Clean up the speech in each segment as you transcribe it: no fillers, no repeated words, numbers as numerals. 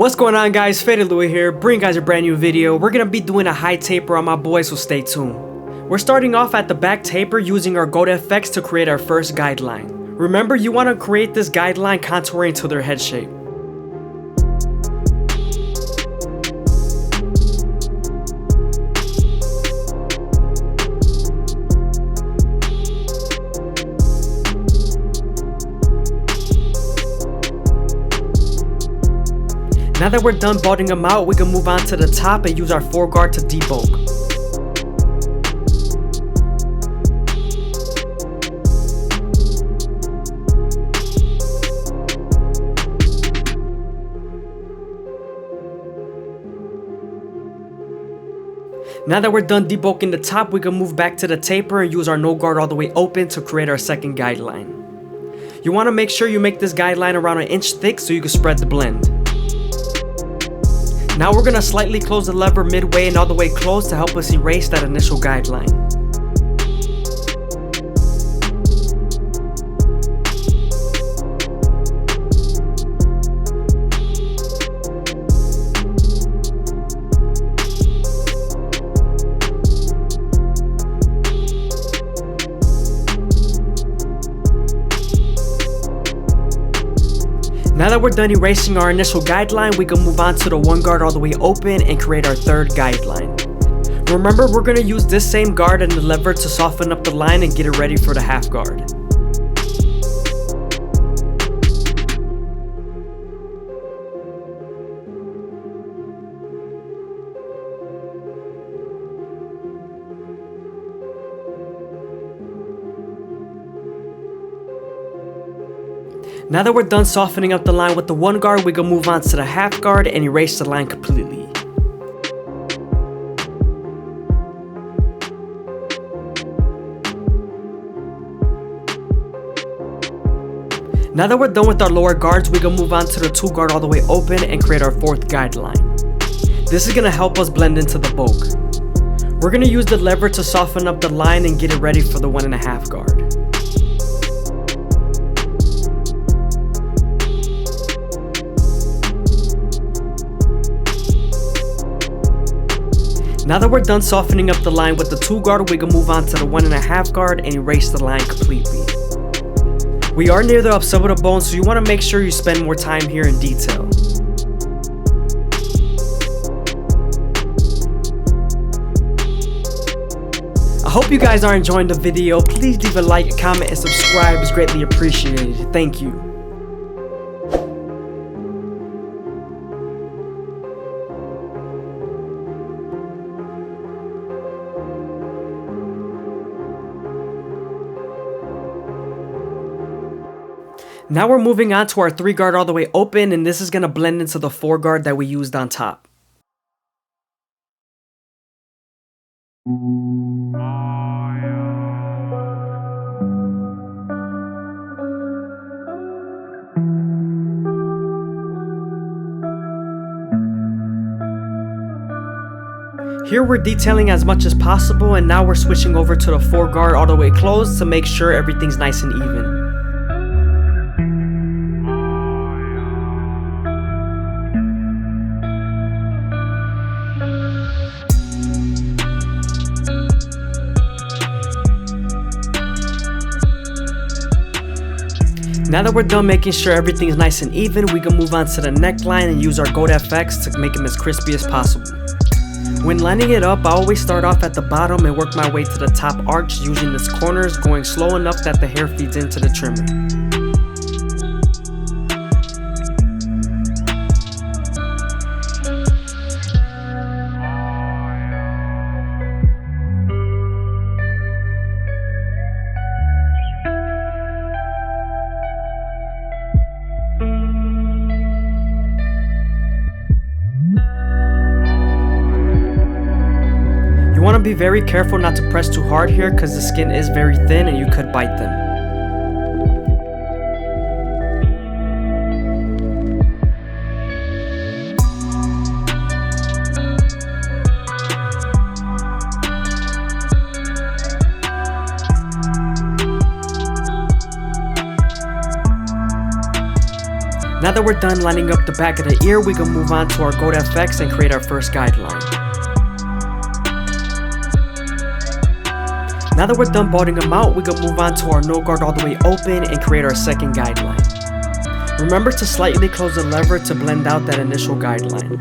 What's going on, guys? FadeitLuie here, bringing guys a brand new video. We're gonna be doing a high taper on my boy, so stay tuned. We're starting off at the back taper using our Gold FX to create our first guideline. Remember, you want to create this guideline contouring to their head shape. Now that we're done balding them out, we can move on to the top and use our foreguard to debulk. Now that we're done debulking the top, we can move back to the taper and use our no guard all the way open to create our second guideline. You want to make sure you make this guideline around an inch thick so you can spread the blend. Now we're going to slightly close the lever midway and all the way close to help us erase that initial guideline. Now that we're done erasing our initial guideline, we can move on to the one guard all the way open and create our third guideline. Remember, we're going to use this same guard and the lever to soften up the line and get it ready for the half guard. Now that we're done softening up the line with the one guard, we can move on to the half guard and erase the line completely. Now that we're done with our lower guards, we can move on to the two guard all the way open and create our fourth guideline. This is going to help us blend into the bulk. We're going to use the lever to soften up the line and get it ready for the 1.5 guard. Now that we're done softening up the line with the 2 guard, we can move on to the 1.5 guard and erase the line completely. We are near the occipital bone, so you want to make sure you spend more time here in detail. I hope you guys are enjoying the video. Please leave a like, comment, and subscribe. It's greatly appreciated. Thank you. Now we're moving on to our 3 guard all the way open, and this is going to blend into the 4 guard that we used on top. Here we're detailing as much as possible, and now we're switching over to the 4 guard all the way closed to make sure everything's nice and even. Now that we're done making sure everything is nice and even, we can move on to the neckline and use our Gold FX to make them as crispy as possible. When lining it up, I always start off at the bottom and work my way to the top arch using its corners, going slow enough that the hair feeds into the trimmer. You want to be very careful not to press too hard here because the skin is very thin and you could bite them. Now that we're done lining up the back of the ear, we can move on to our Goat FX and create our first guideline. Now that we're done balding them out, we can move on to our no guard all the way open and create our second guideline. Remember to slightly close the lever to blend out that initial guideline.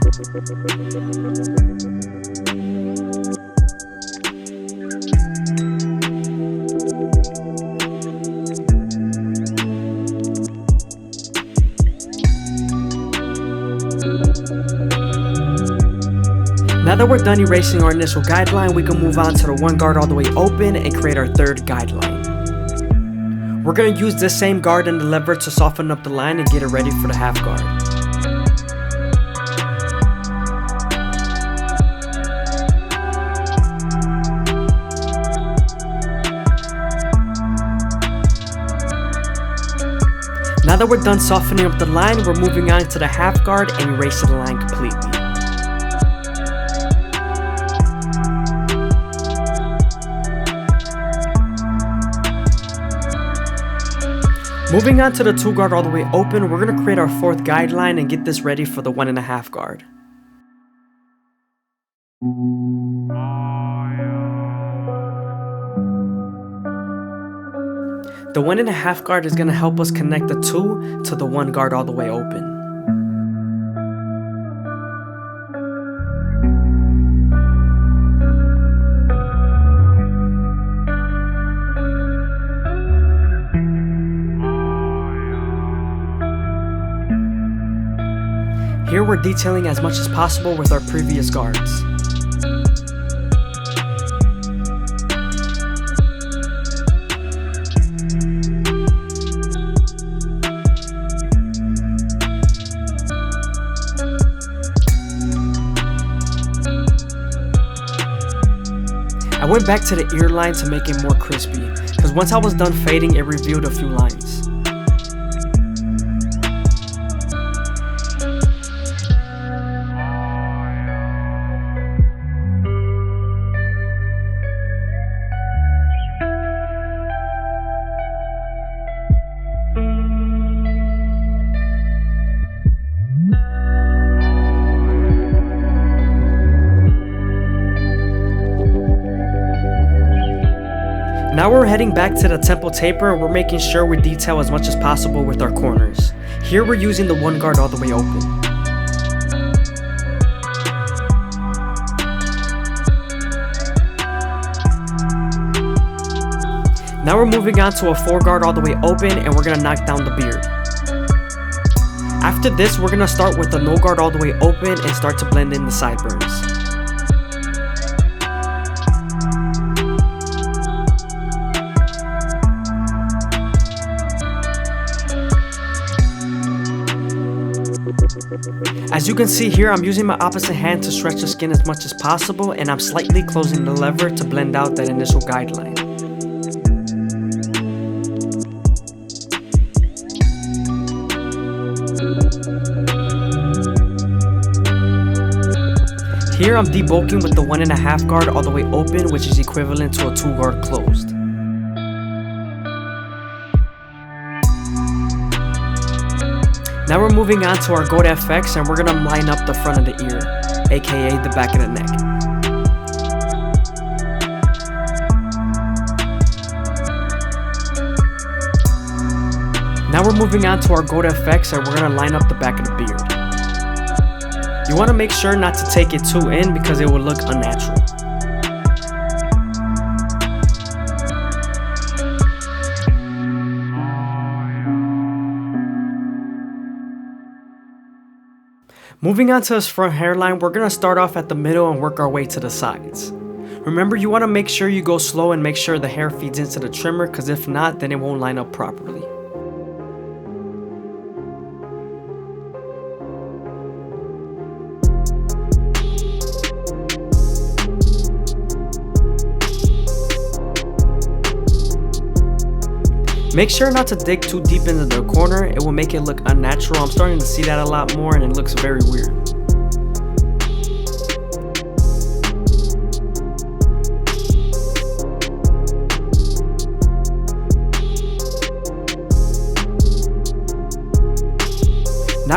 Now that we're done erasing our initial guideline, we can move on to the one guard all the way open and create our third guideline. We're going to use this same guard and the lever to soften up the line and get it ready for the half guard. Now that we're done softening up the line, we're moving on to the half guard and erasing the line completely. Moving on to the 2 guard all the way open, we're going to create our fourth guideline and get this ready for the 1.5 guard. The 1.5 guard is going to help us connect the 2 to the 1 guard all the way open. Here we're detailing as much as possible with our previous guards. I went back to the ear line to make it more crispy, because once I was done fading, it revealed a few lines. Now we're heading back to the temple taper and we're making sure we detail as much as possible with our corners. Here we're using the 1 guard all the way open. Now we're moving on to a 4 guard all the way open and we're going to knock down the beard. After this, we're going to start with the no guard all the way open and start to blend in the sideburns. As you can see here, I'm using my opposite hand to stretch the skin as much as possible, and I'm slightly closing the lever to blend out that initial guideline. Here I'm debulking with the 1.5 guard all the way open, which is equivalent to a 2 guard closed. Now we're moving on to our Goat FX and we're going to line up the front of the ear, aka the back of the neck. Now we're moving on to our Goat FX and we're going to line up the back of the beard. You want to make sure not to take it too in because it will look unnatural. Moving on to this front hairline, we're going to start off at the middle and work our way to the sides. Remember, you want to make sure you go slow and make sure the hair feeds into the trimmer, because if not, then it won't line up properly. Make sure not to dig too deep into the corner, it will make it look unnatural. I'm starting to see that a lot more and it looks very weird.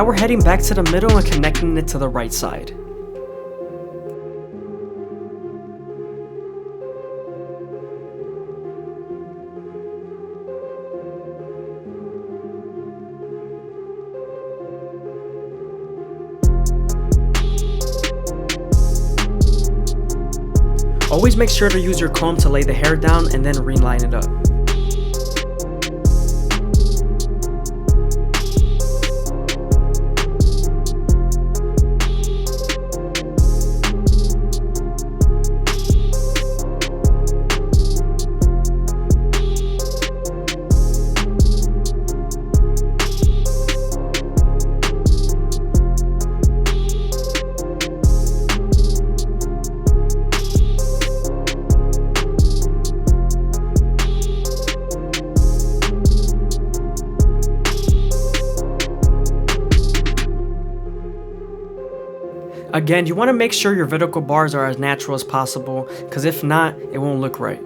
Now we're heading back to the middle and connecting it to the right side. Always make sure to use your comb to lay the hair down and then reline it up. Again, you want to make sure your vertical bars are as natural as possible, because if not, it won't look right.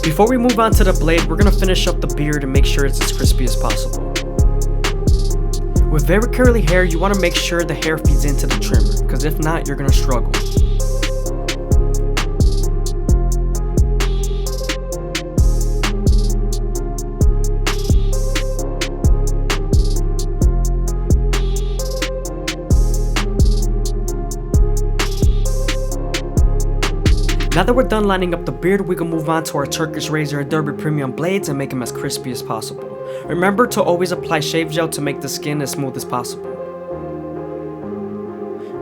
Before we move on to the blade, we're going to finish up the beard and make sure it's as crispy as possible. With very curly hair, you want to make sure the hair feeds into the trimmer, because if not, you're going to struggle. Now that we're done lining up the beard, we can move on to our Turkish razor and Derby premium blades and make them as crispy as possible. Remember to always apply shave gel to make the skin as smooth as possible.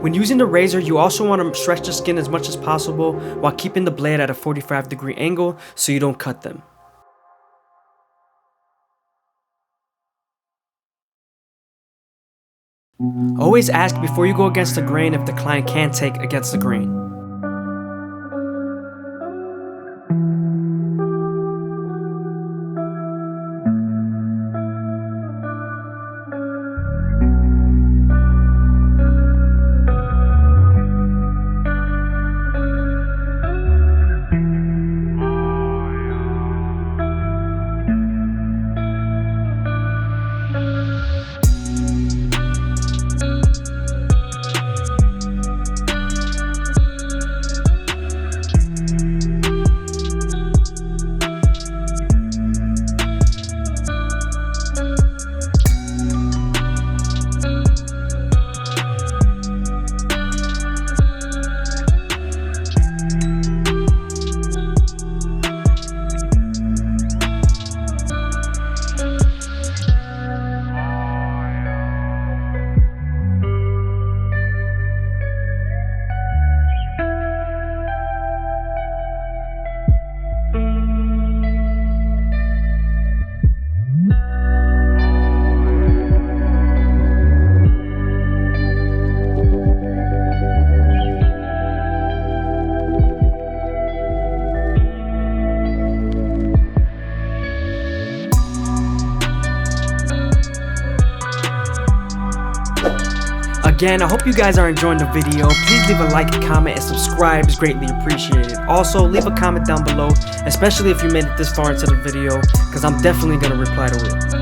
When using the razor, you also want to stretch the skin as much as possible while keeping the blade at a 45-degree angle so you don't cut them. Always ask before you go against the grain if the client can take against the grain. Again, I hope you guys are enjoying the video. Please leave a like, comment, and subscribe is greatly appreciated. Also, leave a comment down below, especially if you made it this far into the video, because I'm definitely going to reply to it.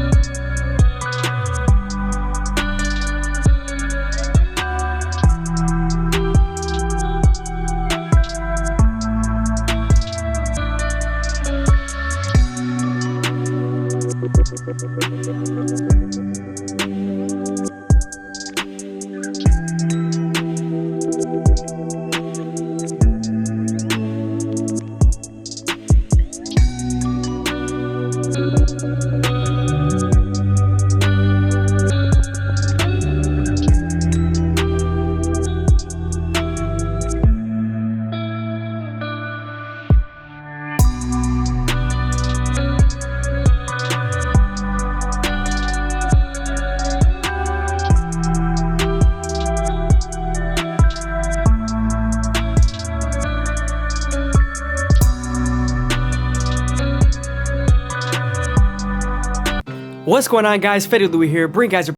What's going on, guys? FadeitLuie here, bring guys your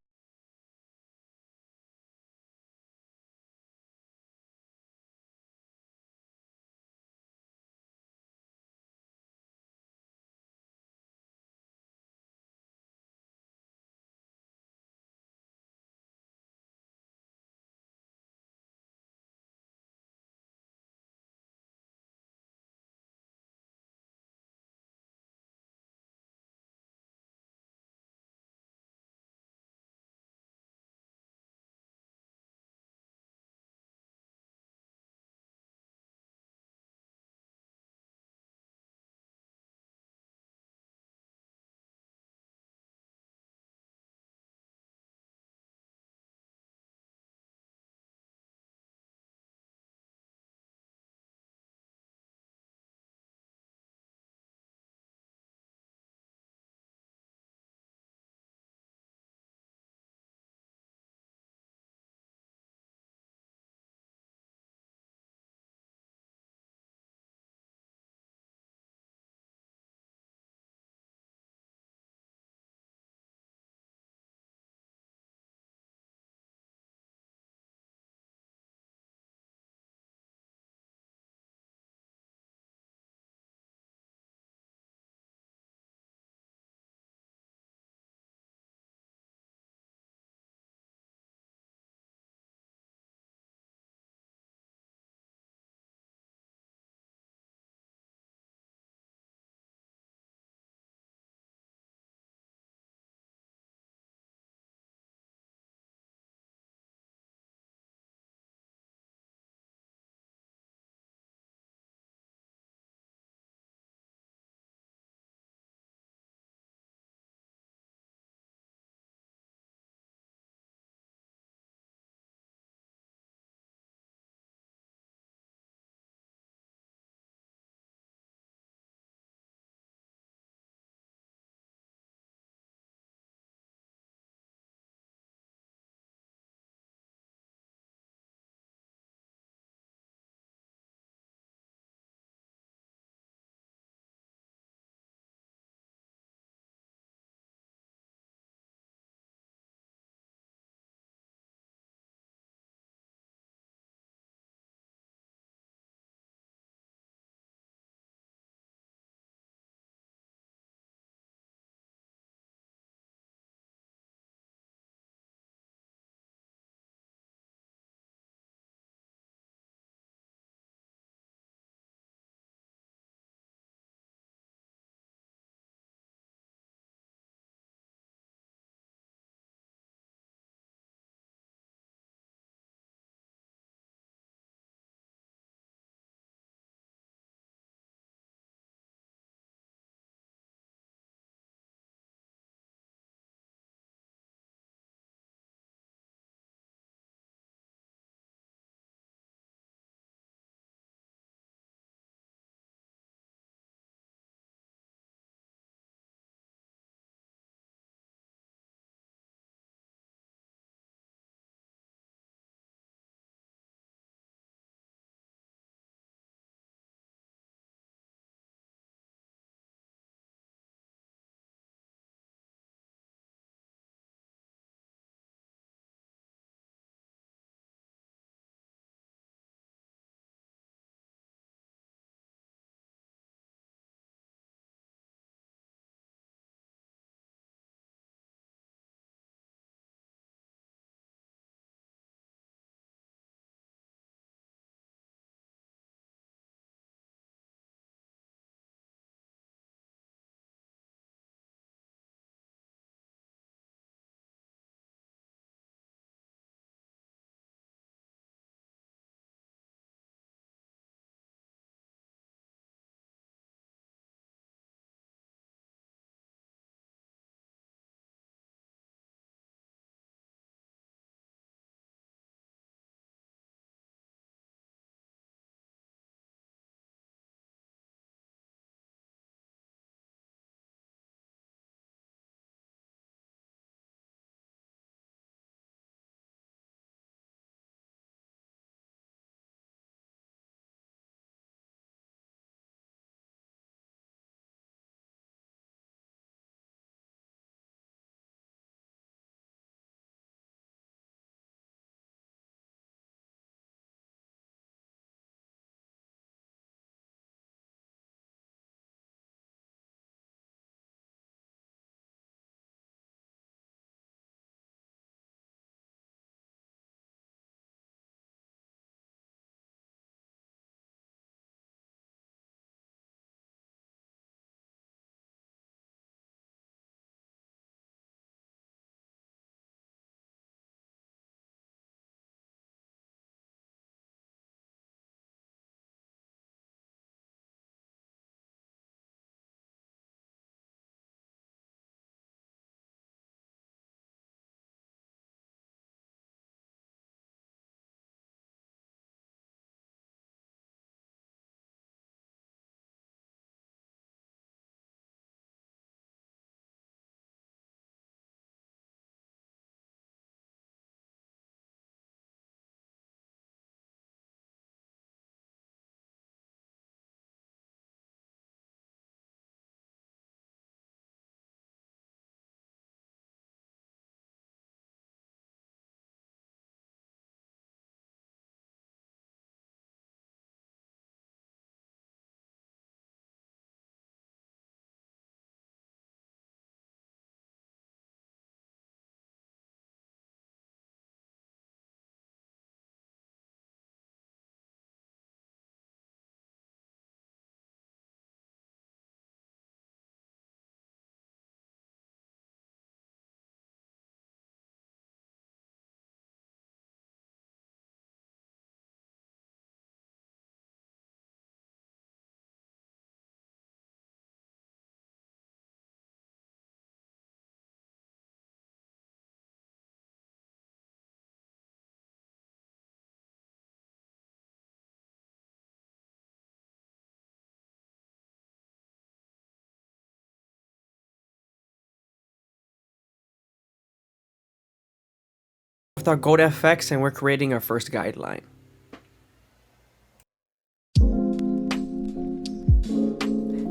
with our Gold FX and we're creating our first guideline.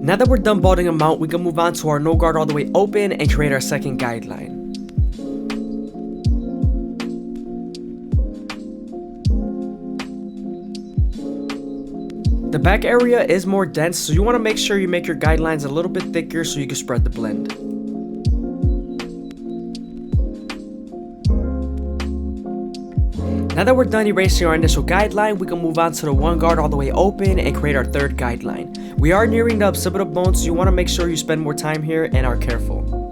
Now that we're done balding them out, we can move on to our no guard all the way open and create our second guideline. The back area is more dense, so you want to make sure you make your guidelines a little bit thicker so you can spread the blend. Now that we're done erasing our initial guideline, we can move on to the one guard all the way open and create our third guideline. We are nearing the occipital bone, so you want to make sure you spend more time here and are careful.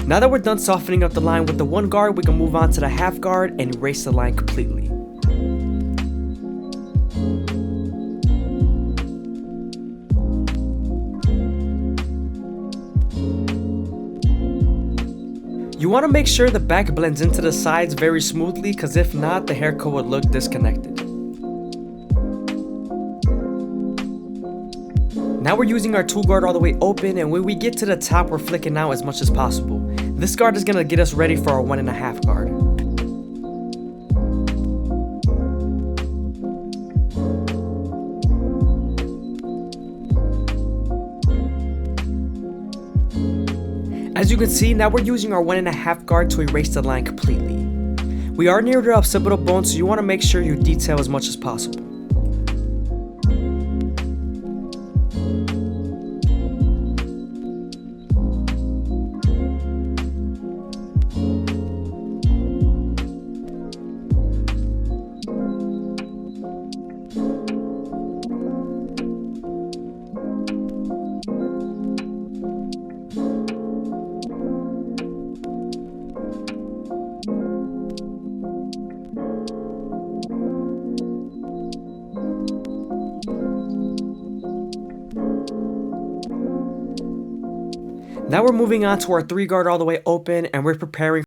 Now that we're done softening up the line with the one guard, we can move on to the half guard and erase the line completely. You want to make sure the back blends into the sides very smoothly, because if not, the haircut would look disconnected. Now we're using our two guard all the way open, and when we get to the top, we're flicking out as much as possible. This guard is going to get us ready for our 1.5 guard. As you can see, now we're using our 1.5 guard to erase the line completely. We are near the occipital bone, so you want to make sure you detail as much as possible. Now we're moving on to our 3 guard all the way open, and we're preparing